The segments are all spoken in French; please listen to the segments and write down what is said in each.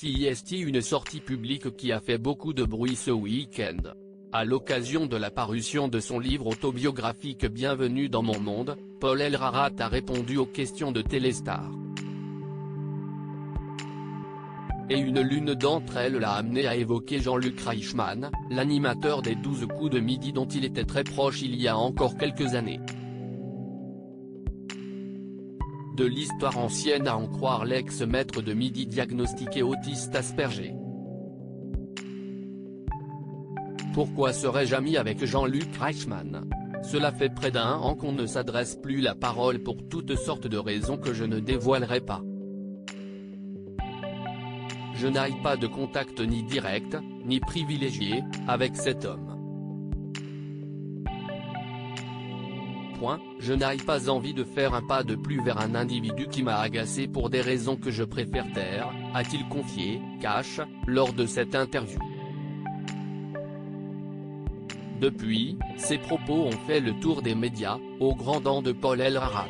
CIST, une sortie publique qui a fait beaucoup de bruit ce week-end. À l'occasion de la parution de son livre autobiographique Bienvenue dans mon monde, Paul Elrarat a répondu aux questions de Téléstar. Et l'une d'entre elles l'a amené à évoquer Jean-Luc Reichmann, l'animateur des 12 coups de midi dont il était très proche il y a encore quelques années. De l'histoire ancienne à en croire l'ex-maître de midi diagnostiqué autiste Asperger. Pourquoi serais-je ami avec Jean-Luc Reichmann? Cela fait près d'un an qu'on ne s'adresse plus la parole pour toutes sortes de raisons que je ne dévoilerai pas. Je n'ai pas de contact ni direct, ni privilégié, avec cet homme. Je n'ai pas envie de faire un pas de plus vers un individu qui m'a agacé pour des raisons que je préfère taire, a-t-il confié, cash, lors de cette interview. Depuis, ses propos ont fait le tour des médias, au grand dam de Paul Elrarat.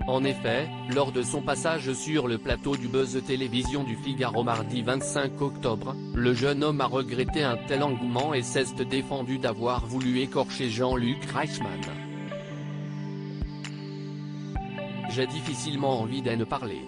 En effet, lors de son passage sur le plateau du Buzz Télévision du Figaro mardi 25 octobre, le jeune homme a regretté un tel engouement et s'est défendu d'avoir voulu écorcher Jean-Luc Reichmann. J'ai difficilement envie d'en parler.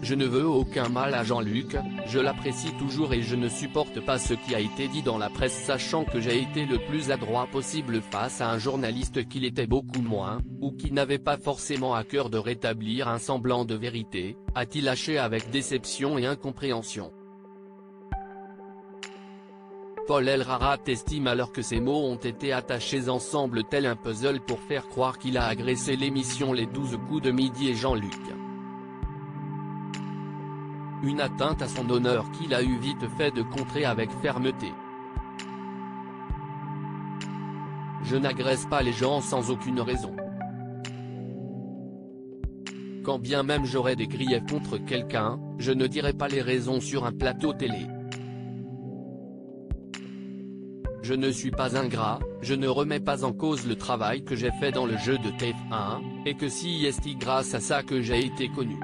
Je ne veux aucun mal à Jean-Luc, je l'apprécie toujours et je ne supporte pas ce qui a été dit dans la presse sachant que j'ai été le plus adroit possible face à un journaliste qui l'était beaucoup moins, ou qui n'avait pas forcément à cœur de rétablir un semblant de vérité, a-t-il lâché avec déception et incompréhension. Paul Elrarat estime alors que ces mots ont été attachés ensemble tel un puzzle pour faire croire qu'il a agressé l'émission Les 12 coups de midi et Jean-Luc. Une atteinte à son honneur qu'il a eu vite fait de contrer avec fermeté. Je n'agresse pas les gens sans aucune raison. Quand bien même j'aurais des griefs contre quelqu'un, je ne dirai pas les raisons sur un plateau télé. Je ne suis pas ingrat, je ne remets pas en cause le travail que j'ai fait dans le jeu de TF1, et que CIST grâce à ça que j'ai été connu.